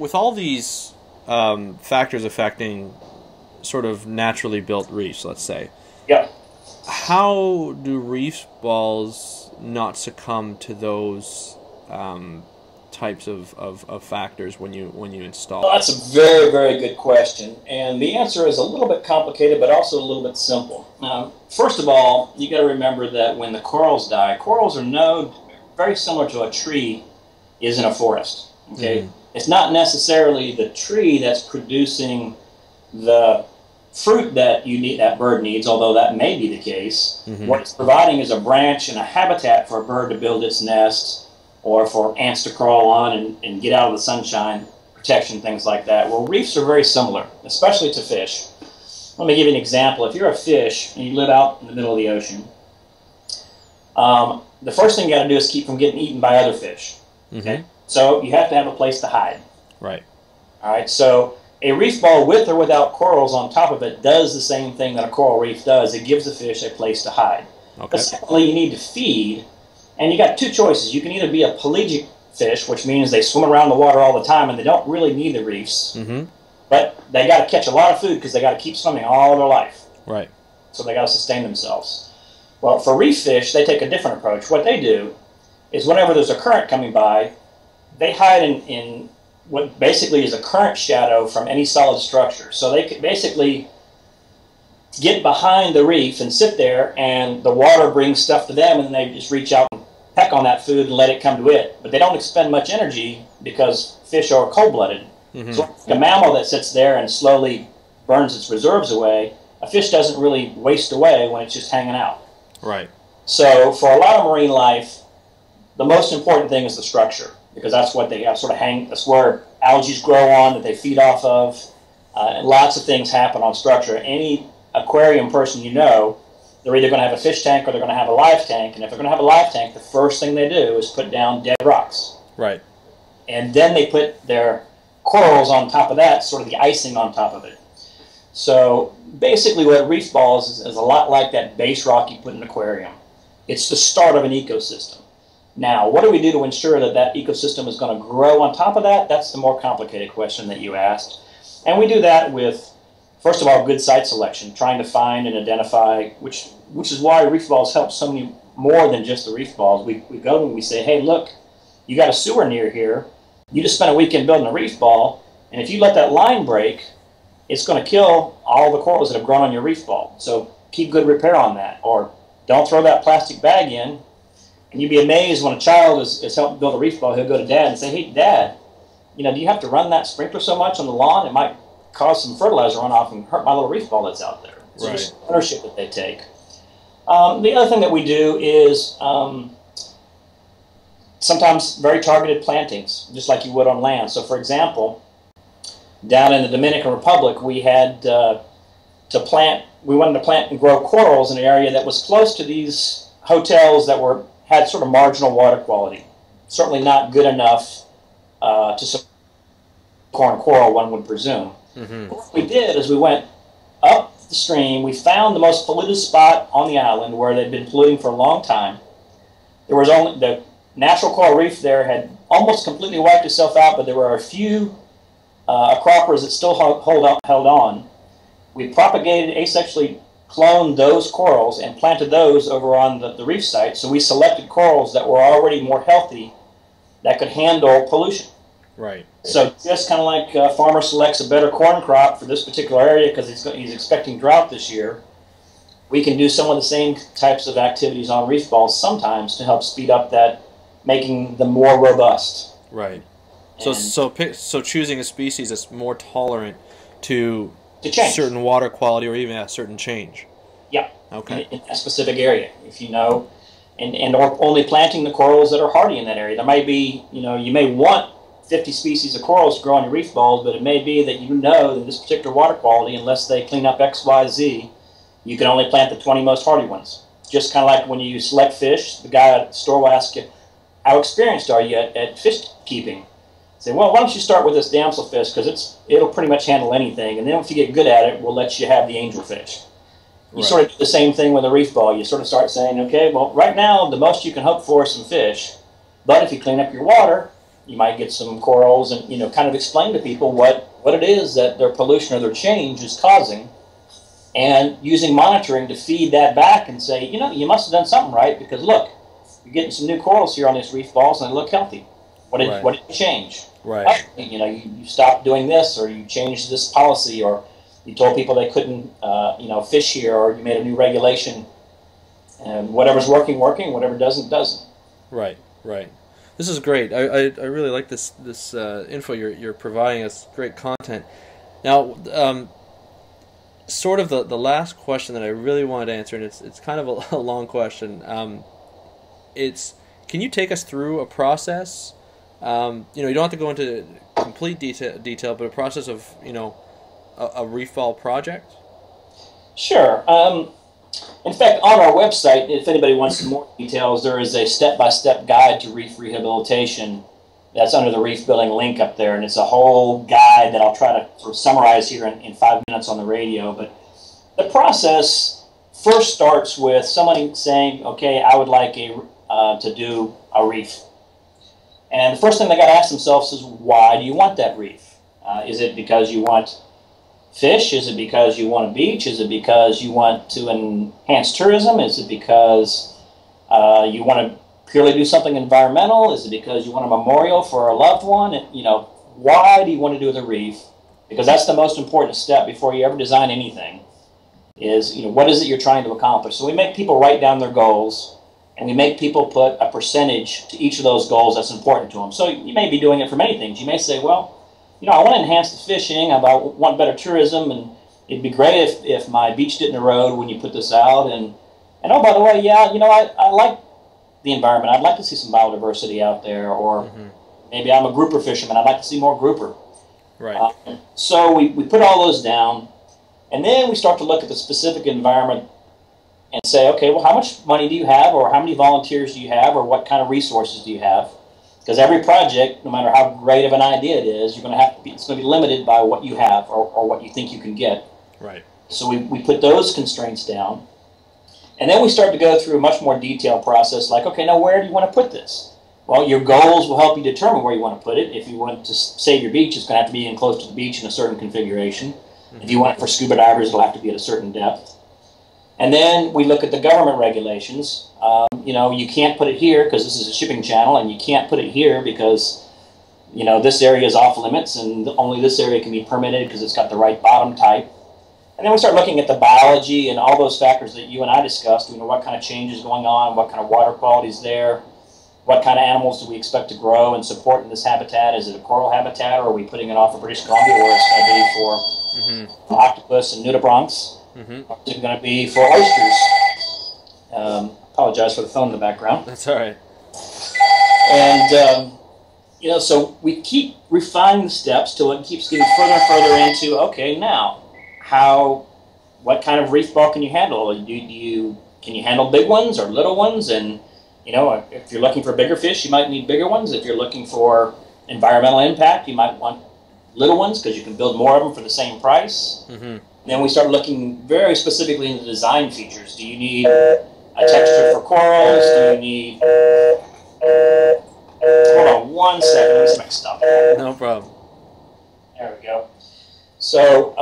with all these factors affecting sort of naturally built reefs, let's say, yeah, how do reef balls not succumb to those types of factors when you install? well, that's a very, very good question, and the answer is a little bit complicated, but also a little bit simple. First of all, you got to remember that when the corals die, corals are known very similar to a tree is in a forest. Okay, it's not necessarily the tree that's producing the fruit that that bird needs, although that may be the case. What it's providing is a branch and a habitat for a bird to build its nest, or for ants to crawl on and get out of the sunshine, protection, things like that. Well, reefs are very similar, especially to fish. Let me give you an example. If you're a fish and you live out in the middle of the ocean, the first thing you got to do is keep from getting eaten by other fish. Okay? So you have to have a place to hide. Right. All right, so a reef ball with or without corals on top of it does the same thing that a coral reef does. It gives the fish a place to hide. Okay. But secondly, you need to feed, and you got two choices. You can either be a pelagic fish, which means they swim around the water all the time and they don't really need the reefs, but they got to catch a lot of food because they got to keep swimming all their life. Right. So they got to sustain themselves. Well, for reef fish, they take a different approach. What they do is whenever there's a current coming by, they hide in what basically is a current shadow from any solid structure. So they could basically get behind the reef and sit there, and the water brings stuff to them, and then they just reach out and peck on that food and let it come to it. But they don't expend much energy because fish are cold-blooded. So like a mammal that sits there and slowly burns its reserves away, a fish doesn't really waste away when it's just hanging out. Right. So for a lot of marine life, the most important thing is the structure, because that's what they sort of hang, that's where algae grow on, that they feed off of. And lots of things happen on structure. Any aquarium person you know, they're either going to have a fish tank or they're going to have a live tank. And if they're going to have a live tank, the first thing they do is put down dead rocks. Right. And then they put their corals on top of that, sort of the icing on top of it. So basically what reef balls is a lot like that base rock you put in an aquarium. It's the start of an ecosystem. Now, what do we do to ensure that that ecosystem is going to grow on top of that? That's the more complicated question that you asked. And we do that with, first of all, good site selection, trying to find and identify, which is why reef balls help so many more than just the reef balls. We go and we say, hey, look, you got a sewer near here. You just spent a weekend building a reef ball, and if you let that line break, it's going to kill all the corals that have grown on your reef ball. So keep good repair on that. Or don't throw that plastic bag in. And you'd be amazed when a child is helping build a reef ball, he'll go to dad and say, hey, Dad, you know, do you have to run that sprinkler so much on the lawn? It might cause some fertilizer runoff and hurt my little reef ball that's out there. So right. There's ownership that they take. The other thing that we do is sometimes very targeted plantings, just like you would on land. So, for example, down in the Dominican Republic, we had we wanted to plant and grow corals in an area that was close to these hotels that had sort of marginal water quality. Certainly not good enough to support corn coral, one would presume. What we did is we went up the stream, we found the most polluted spot on the island where they'd been polluting for a long time. There was only, the natural coral reef there had almost completely wiped itself out, but there were a few acropers that still held on. We propagated, asexually cloned those corals and planted those over on the reef site. So we selected corals that were already more healthy that could handle pollution. Right. So just kind of like a farmer selects a better corn crop for this particular area because he's expecting drought this year, we can do some of the same types of activities on reef balls sometimes to help speed up that, making them more robust. Right. So choosing a species that's more tolerant to certain water quality or even a certain change. Yeah. Okay. In a specific area, if you know, and or only planting the corals that are hardy in that area. There might be, you know, you may want 50 species of corals to grow on your reef balls, but it may be that you know that this particular water quality, unless they clean up X, Y, Z, you can only plant the 20 most hardy ones. Just kind of like when you select fish, the guy at the store will ask you, how experienced are you at fish keeping? Say, well, why don't you start with this damselfish because it'll pretty much handle anything, and then if you get good at it, we'll let you have the angelfish. You sort of do the same thing with a reef ball. You sort of start saying, okay, well, right now the most you can hope for is some fish, but if you clean up your water, You might get some corals and, you know, kind of explain to people what it is that their pollution or their change is causing, and using monitoring to feed that back and say, you know, you must have done something right, because look, you're getting some new corals here on these reef balls and they look healthy. What did you change? Right. You know, you stopped doing this, or you changed this policy, or you told people they couldn't, you know, fish here, or you made a new regulation. And whatever's working, whatever doesn't. Right, right. This is great. I really like this info you're providing us. Great content. Now, sort of the last question that I really wanted to answer, and it's kind of a long question. Can you take us through a process? You know, you don't have to go into complete detail, but a process of, you know, a Reefball project. Sure. In fact, on our website, if anybody wants some more details, there is a step-by-step guide to reef rehabilitation that's under the reef building link up there, and it's a whole guide that I'll try to sort of summarize here in 5 minutes on the radio. But the process first starts with somebody saying, okay, I would like to do a reef. And the first thing they got to ask themselves is, why do you want that reef? Is it because you want fish? Is it because you want a beach? Is it because you want to enhance tourism? Is it because you want to purely do something environmental? Is it because you want a memorial for a loved one? And, you know, why do you want to do the reef? Because that's the most important step before you ever design anything, is, you know, what is it you're trying to accomplish? So we make people write down their goals, and we make people put a percentage to each of those goals that's important to them. So you may be doing it for many things. You may say, well, you know, I want to enhance the fishing, I want better tourism, and it'd be great if my beach didn't erode when you put this out. And oh, by the way, yeah, you know, I like the environment. I'd like to see some biodiversity out there, or maybe I'm a grouper fisherman. I'd like to see more grouper. Right. So we put all those down, and then we start to look at the specific environment and say, okay, well, how much money do you have, or how many volunteers do you have, or what kind of resources do you have? Because every project, no matter how great of an idea it is, it's going to be limited by what you have, or what you think you can get. Right. So we put those constraints down, and then we start to go through a much more detailed process, like, okay, now where do you want to put this? Well, your goals will help you determine where you want to put it. If you want to save your beach, it's going to have to be in close to the beach in a certain configuration. If you want it for scuba divers, it'll have to be at a certain depth. And then we look at the government regulations. You know, you can't put it here because this is a shipping channel, and you can't put it here because, you know, this area is off limits, and only this area can be permitted because it's got the right bottom type. And then we start looking at the biology and all those factors that you and I discussed. You know, what kind of change is going on, what kind of water quality is there, what kind of animals do we expect to grow and support in this habitat? Is it a coral habitat, or are we putting it off of British Columbia where it's going to be for octopus and nudibranchs? Or is it going to be for oysters? Apologize for the phone in the background. That's all right. And, you know, so we keep refining the steps till it keeps getting further and further into, okay, now, what kind of reef ball can you handle? Can you handle big ones or little ones? And, you know, if you're looking for bigger fish, you might need bigger ones. If you're looking for environmental impact, you might want little ones because you can build more of them for the same price. Then we start looking very specifically into design features. Do you need a texture for corals? Do you need... Hold on one second. Let me stop. No problem. There we go. So,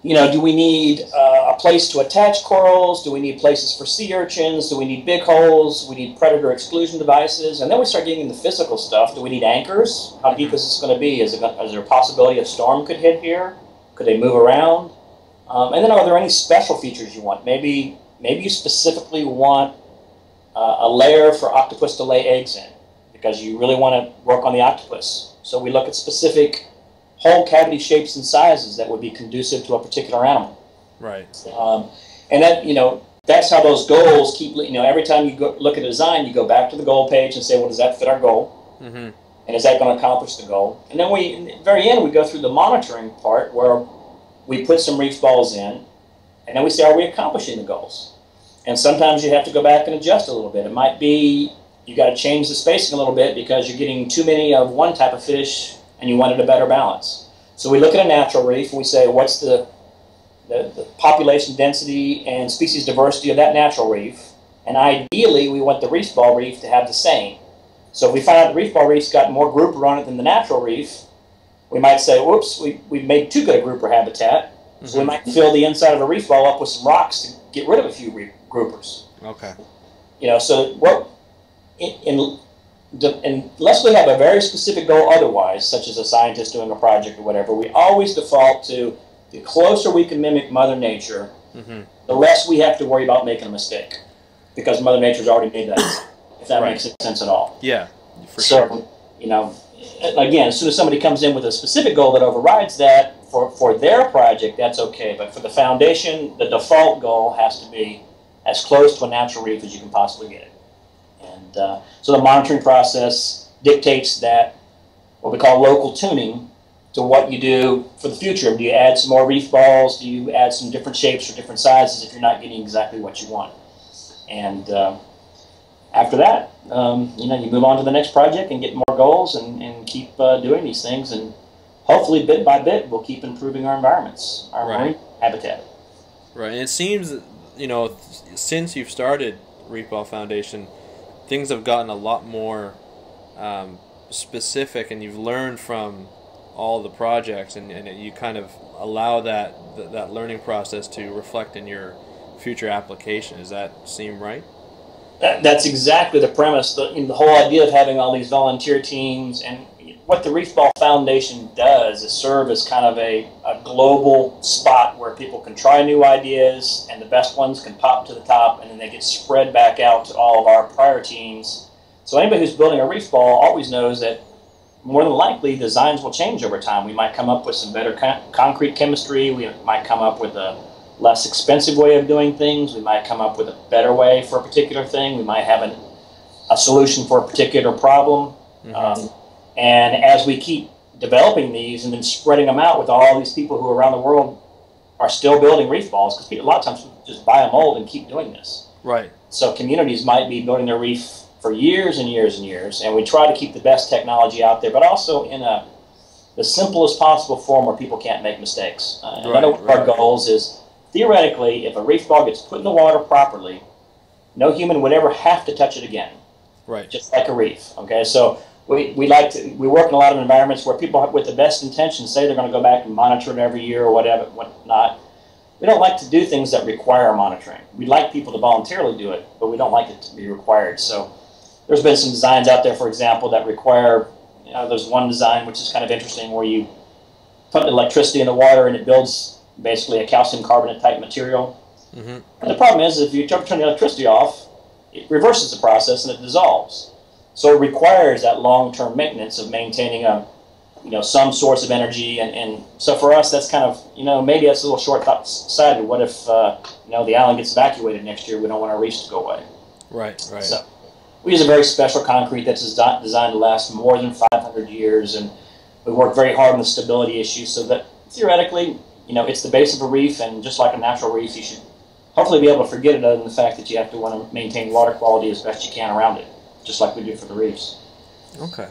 you know, do we need a place to attach corals? Do we need places for sea urchins? Do we need big holes? We need predator exclusion devices. And then we start getting into physical stuff. Do we need anchors? How deep is this going to be? Is there a possibility a storm could hit here? Could they move around? And then are there any special features you want? Maybe you specifically want a layer for octopus to lay eggs in because you really want to work on the octopus. So we look at specific whole cavity shapes and sizes that would be conducive to a particular animal. Right. And that, you know, that's how those goals keep, you know, every time you go look at a design, you go back to the goal page and say, well, does that fit our goal? And is that going to accomplish the goal? And then in the very end, we go through the monitoring part where we put some reef balls in, and then we say, are we accomplishing the goals? And sometimes you have to go back and adjust a little bit. It might be you got to change the spacing a little bit because you're getting too many of one type of fish and you wanted a better balance. So we look at a natural reef and we say, what's the population density and species diversity of that natural reef? And ideally, we want the Reefball reef to have the same. So if we find out the Reefball Reef's got more grouper on it than the natural reef, we might say, whoops, we've made too good a grouper habitat. So we might fill the inside of a reef ball up with some rocks to get rid of a few groupers. Okay. So what, unless we have a very specific goal otherwise, such as a scientist doing a project or whatever, we always default to the closer we can mimic Mother Nature, the less we have to worry about making a mistake, because Mother Nature's already made that, if that makes sense at all. Yeah, for sure. So, again, as soon as somebody comes in with a specific goal that overrides that, for their project, that's okay. But for the foundation, the default goal has to be as close to a natural reef as you can possibly get it. And so the monitoring process dictates that, what we call local tuning, to what you do for the future. Do you add some more reef balls? Do you add some different shapes or different sizes if you're not getting exactly what you want? And after that, you move on to the next project and get more goals and keep doing these things. And hopefully, bit by bit, we'll keep improving our environments, our marine habitat. Right, and it seems, since you've started Reefball Foundation, things have gotten a lot more specific, and you've learned from all the projects, and you kind of allow that learning process to reflect in your future application. Does that seem right? That's exactly the premise. The whole idea of having all these volunteer teams, and what the Reefball Foundation does is serve as kind of a global spot where people can try new ideas, and the best ones can pop to the top, and then they get spread back out to all of our prior teams. So anybody who's building a reef ball always knows that more than likely designs will change over time. We might come up with some better concrete chemistry. We might come up with a less expensive way of doing things. We might come up with a better way for a particular thing. We might have a solution for a particular problem. And as we keep developing these and then spreading them out with all these people who around the world are still building reef balls, because a lot of times people just buy a mold and keep doing this. Right. So communities might be building their reef for years and years and years, and we try to keep the best technology out there, but also in the simplest possible form where people can't make mistakes. Another one of our goals is, theoretically, if a reef ball gets put in the water properly, no human would ever have to touch it again. Right. Just like a reef. Okay, so we work in a lot of environments where people with the best intentions say they're going to go back and monitor it every year or whatnot. We don't like to do things that require monitoring. We'd like people to voluntarily do it, but we don't like it to be required. So there's been some designs out there, for example, that require, there's one design which is kind of interesting where you put electricity in the water and it builds basically a calcium carbonate type material. And the problem is, if you turn the electricity off, it reverses the process and it dissolves. So it requires that long-term maintenance of maintaining some source of energy, and so for us, that's kind of, maybe that's a little short-sighted. What if, the island gets evacuated next year? We don't want our reefs to go away. Right. So we use a very special concrete that's designed to last more than 500 years, and we work very hard on the stability issue so that theoretically, it's the base of a reef, and just like a natural reef, you should hopefully be able to forget it, other than the fact that you have to want to maintain water quality as best you can around it, just like we do for the reefs. Okay.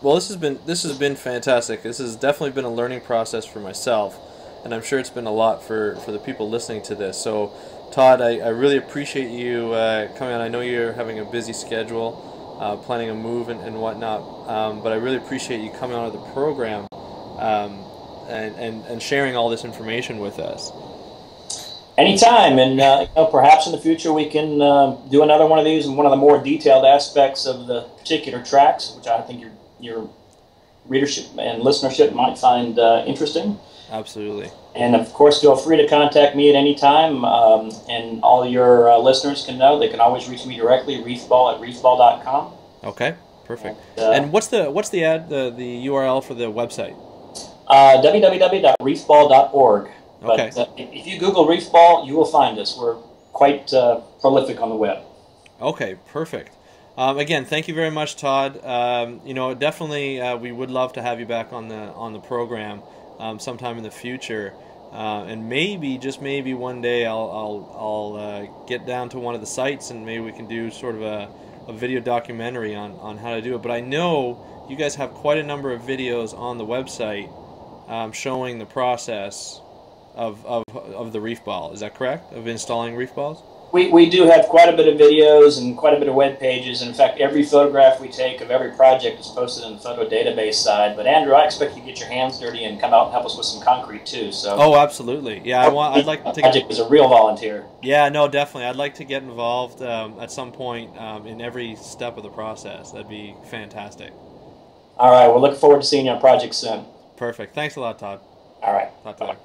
Well, this has been fantastic. This has definitely been a learning process for myself, and I'm sure it's been a lot for the people listening to this. So, Todd, I really appreciate you coming on. I know you're having a busy schedule, planning a move and whatnot, but I really appreciate you coming on to the program and sharing all this information with us. Anytime, and perhaps in the future we can do another one of these and one of the more detailed aspects of the particular tracks, which I think your readership and listenership might find interesting. Absolutely. And of course, feel free to contact me at any time, and all your listeners can know they can always reach me directly, reefball@reefball.com. Okay, perfect. And what's the URL for the website? www.reefball.org. Okay. But if you Google Reefball, you will find us. We're quite prolific on the web. Okay, perfect. Again, thank you very much, Todd. Definitely, we would love to have you back on the program sometime in the future, and maybe, just maybe, one day I'll get down to one of the sites and maybe we can do sort of a video documentary on how to do it. But I know you guys have quite a number of videos on the website showing the process of the reef ball. Is that correct? Of installing reef balls? We do have quite a bit of videos and quite a bit of web pages. In fact, every photograph we take of every project is posted in the photo database side. But Andrew, I expect you to get your hands dirty and come out and help us with some concrete too. So. Oh, absolutely. Yeah, I'd like to. Project is a real volunteer. Yeah, no, definitely. I'd like to get involved at some point in every step of the process. That'd be fantastic. All right. We'll look forward to seeing you on project soon. Perfect. Thanks a lot, Todd. All right. Talk to you later.